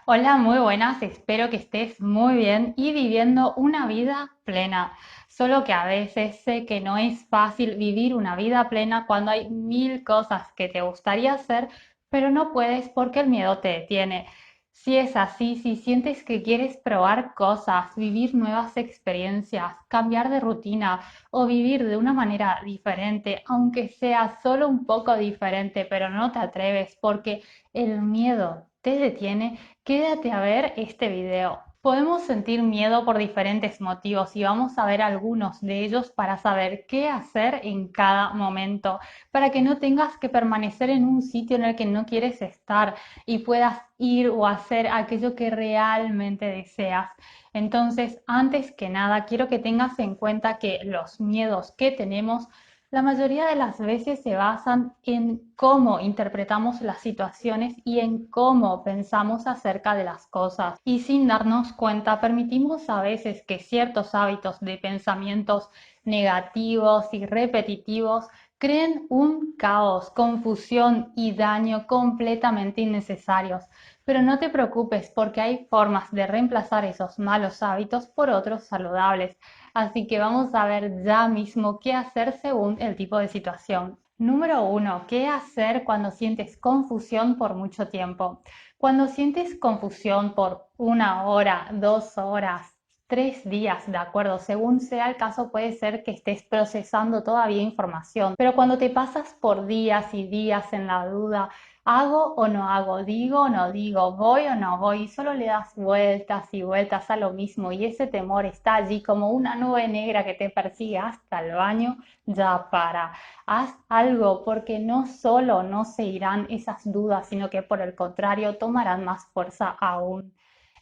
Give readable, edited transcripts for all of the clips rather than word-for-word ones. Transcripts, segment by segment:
Hola, muy buenas, espero que estés muy bien y viviendo una vida plena. Solo que a veces sé que no es fácil vivir una vida plena cuando hay mil cosas que te gustaría hacer, pero no puedes porque el miedo te detiene. Si es así, si sientes que quieres probar cosas, vivir nuevas experiencias, cambiar de rutina o vivir de una manera diferente, aunque sea solo un poco diferente, pero no te atreves porque el miedo te detiene, quédate a ver este video. Podemos sentir miedo por diferentes motivos y vamos a ver algunos de ellos para saber qué hacer en cada momento, para que no tengas que permanecer en un sitio en el que no quieres estar y puedas ir o hacer aquello que realmente deseas. Entonces, antes que nada, quiero que tengas en cuenta que los miedos que tenemos la mayoría de las veces se basan en cómo interpretamos las situaciones y en cómo pensamos acerca de las cosas. Y sin darnos cuenta, permitimos a veces que ciertos hábitos de pensamientos negativos y repetitivos creen un caos, confusión y daño completamente innecesarios. Pero no te preocupes porque hay formas de reemplazar esos malos hábitos por otros saludables. Así que vamos a ver ya mismo qué hacer según el tipo de situación. Número uno, ¿qué hacer cuando sientes confusión por mucho tiempo? Cuando sientes confusión por 1 hora, 2 horas, 3 días, de acuerdo, según sea el caso, puede ser que estés procesando todavía información, pero cuando te pasas por días y días en la duda, ¿hago o no hago? ¿Digo o no digo? ¿Voy o no voy? Y solo le das vueltas y vueltas a lo mismo y ese temor está allí como una nube negra que te persigue hasta el baño. Ya para. Haz algo porque no solo no se irán esas dudas, sino que por el contrario tomarán más fuerza aún.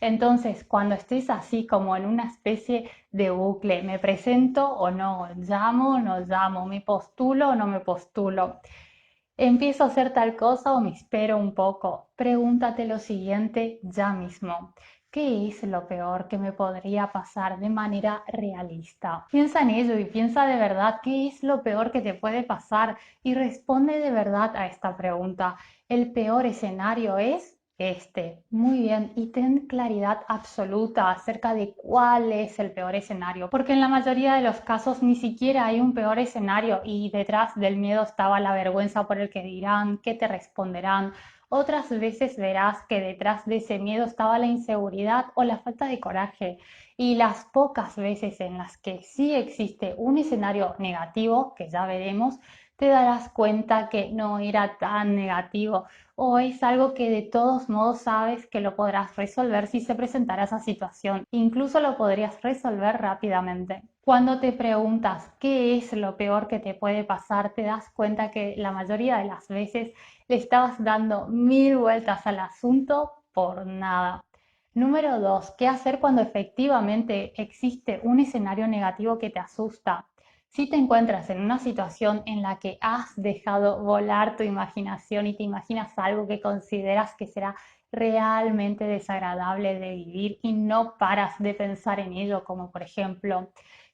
Entonces, cuando estés así como en una especie de bucle, ¿me presento o no? ¿Llamo o no llamo? ¿Me postulo o no me postulo? ¿Empiezo a hacer tal cosa o me espero un poco? Pregúntate lo siguiente ya mismo. ¿Qué es lo peor que me podría pasar de manera realista? Piensa en ello y piensa de verdad qué es lo peor que te puede pasar y responde de verdad a esta pregunta. ¿El peor escenario es este? Muy bien, y ten claridad absoluta acerca de cuál es el peor escenario, porque en la mayoría de los casos ni siquiera hay un peor escenario y detrás del miedo estaba la vergüenza por el que dirán, qué te responderán. Otras veces verás que detrás de ese miedo estaba la inseguridad o la falta de coraje. Y las pocas veces en las que sí existe un escenario negativo, que ya veremos, te darás cuenta que no era tan negativo o es algo que de todos modos sabes que lo podrás resolver si se presentara esa situación. Incluso lo podrías resolver rápidamente. Cuando te preguntas qué es lo peor que te puede pasar, te das cuenta que la mayoría de las veces le estabas dando mil vueltas al asunto por nada. Número 2, ¿qué hacer cuando efectivamente existe un escenario negativo que te asusta? Si te encuentras en una situación en la que has dejado volar tu imaginación y te imaginas algo que consideras que será realmente desagradable de vivir y no paras de pensar en ello, como por ejemplo,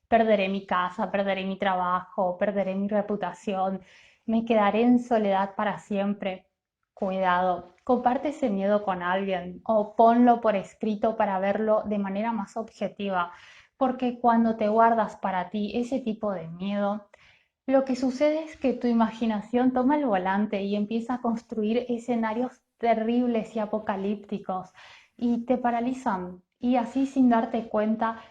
perderé mi casa, perderé mi trabajo, perderé mi reputación, me quedaré en soledad para siempre. Cuidado, comparte ese miedo con alguien o ponlo por escrito para verlo de manera más objetiva, porque cuando te guardas para ti ese tipo de miedo, lo que sucede es que tu imaginación toma el volante y empieza a construir escenarios terribles y apocalípticos y te paralizan y así sin darte cuenta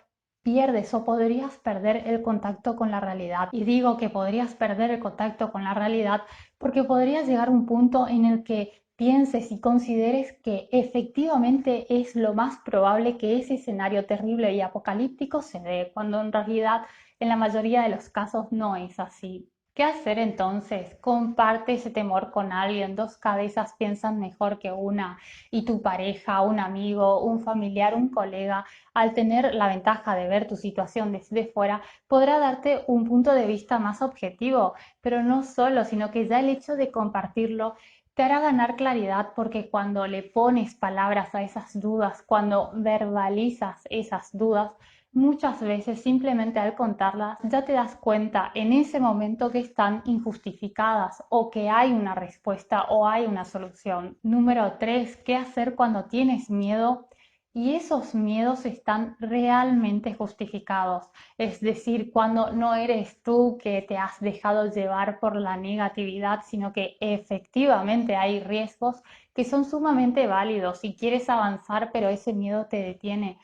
pierdes o podrías perder el contacto con la realidad. Y digo que podrías perder el contacto con la realidad porque podrías llegar a un punto en el que pienses y consideres que efectivamente es lo más probable que ese escenario terrible y apocalíptico se dé, cuando en realidad en la mayoría de los casos no es así. ¿Qué hacer entonces? Comparte ese temor con alguien, dos cabezas piensan mejor que una y tu pareja, un amigo, un familiar, un colega, al tener la ventaja de ver tu situación desde fuera, podrá darte un punto de vista más objetivo, pero no solo, sino que ya el hecho de compartirlo te hará ganar claridad porque cuando le pones palabras a esas dudas, cuando verbalizas esas dudas, Muchas veces simplemente al contarlas ya te das cuenta en ese momento que están injustificadas o que hay una respuesta o hay una solución. Número 3, ¿qué hacer cuando tienes miedo y esos miedos están realmente justificados? Es decir, cuando no eres tú que te has dejado llevar por la negatividad, sino que efectivamente hay riesgos que son sumamente válidos y quieres avanzar, pero ese miedo te detiene,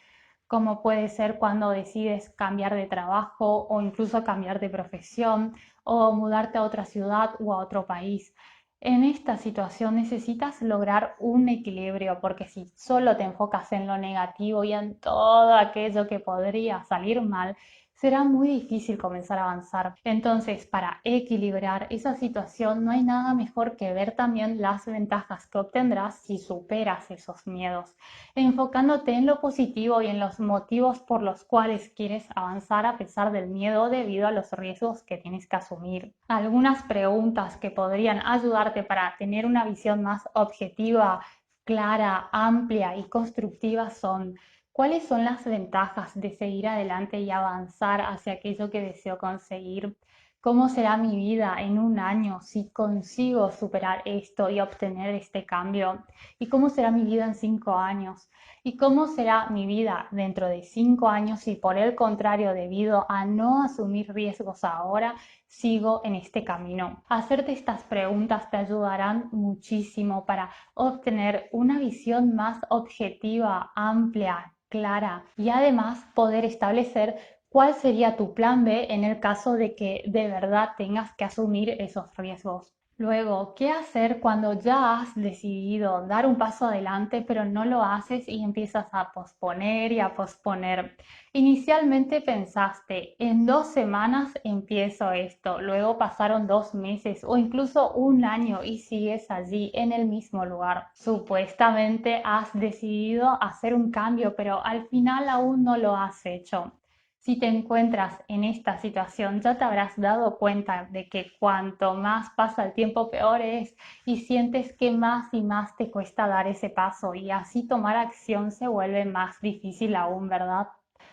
como puede ser cuando decides cambiar de trabajo o incluso cambiar de profesión o mudarte a otra ciudad o a otro país. En esta situación necesitas lograr un equilibrio, porque si solo te enfocas en lo negativo y en todo aquello que podría salir mal, será muy difícil comenzar a avanzar. Entonces, para equilibrar esa situación, no hay nada mejor que ver también las ventajas que obtendrás si superas esos miedos, enfocándote en lo positivo y en los motivos por los cuales quieres avanzar a pesar del miedo debido a los riesgos que tienes que asumir. Algunas preguntas que podrían ayudarte para tener una visión más objetiva, clara, amplia y constructiva son: ¿cuáles son las ventajas de seguir adelante y avanzar hacia aquello que deseo conseguir? ¿Cómo será mi vida en un año si consigo superar esto y obtener este cambio? ¿Y cómo será mi vida en 5 años? ¿Y cómo será mi vida dentro de 5 años si por el contrario, debido a no asumir riesgos ahora, sigo en este camino? Hacerte estas preguntas te ayudarán muchísimo para obtener una visión más objetiva, amplia, clara y además poder establecer cuál sería tu plan B en el caso de que de verdad tengas que asumir esos riesgos. Luego, ¿qué hacer cuando ya has decidido dar un paso adelante, pero no lo haces y empiezas a posponer y a posponer? Inicialmente pensaste, en 2 semanas empiezo esto, luego pasaron 2 meses o incluso un año y sigues allí en el mismo lugar. Supuestamente has decidido hacer un cambio, pero al final aún no lo has hecho. Si te encuentras en esta situación, ya te habrás dado cuenta de que cuanto más pasa el tiempo, peor es, y sientes que más y más te cuesta dar ese paso y así tomar acción se vuelve más difícil aún, ¿verdad?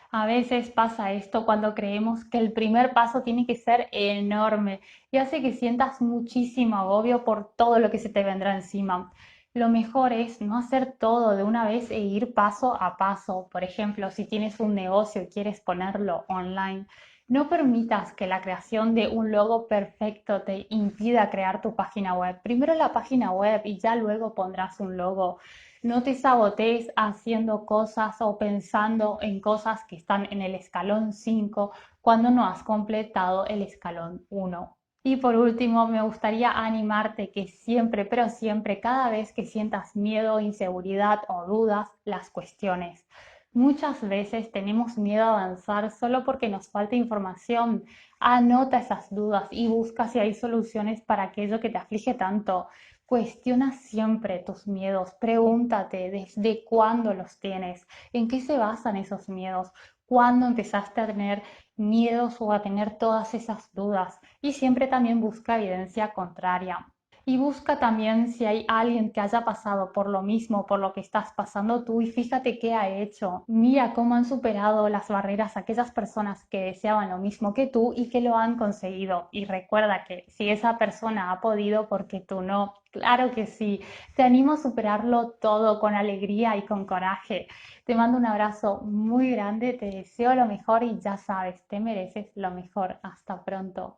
A veces pasa esto cuando creemos que el primer paso tiene que ser enorme y hace que sientas muchísimo agobio por todo lo que se te vendrá encima. Lo mejor es no hacer todo de una vez e ir paso a paso. Por ejemplo, si tienes un negocio y quieres ponerlo online, no permitas que la creación de un logo perfecto te impida crear tu página web. Primero la página web y ya luego pondrás un logo. No te sabotees haciendo cosas o pensando en cosas que están en el escalón 5 cuando no has completado el escalón 1. Y por último, me gustaría animarte que siempre, pero siempre, cada vez que sientas miedo, inseguridad o dudas, las cuestiones. Muchas veces tenemos miedo a avanzar solo porque nos falta información. Anota esas dudas y busca si hay soluciones para aquello que te aflige tanto. Cuestiona siempre tus miedos, pregúntate desde cuándo los tienes, en qué se basan esos miedos, cuándo empezaste a tener miedos o a tener todas esas dudas, y siempre también busca evidencia contraria. Y busca también si hay alguien que haya pasado por lo mismo, por lo que estás pasando tú, y fíjate qué ha hecho. Mira cómo han superado las barreras aquellas personas que deseaban lo mismo que tú y que lo han conseguido. Y recuerda que si esa persona ha podido, porque tú no. Claro que sí. Te animo a superarlo todo con alegría y con coraje. Te mando un abrazo muy grande, te deseo lo mejor y ya sabes, te mereces lo mejor. Hasta pronto.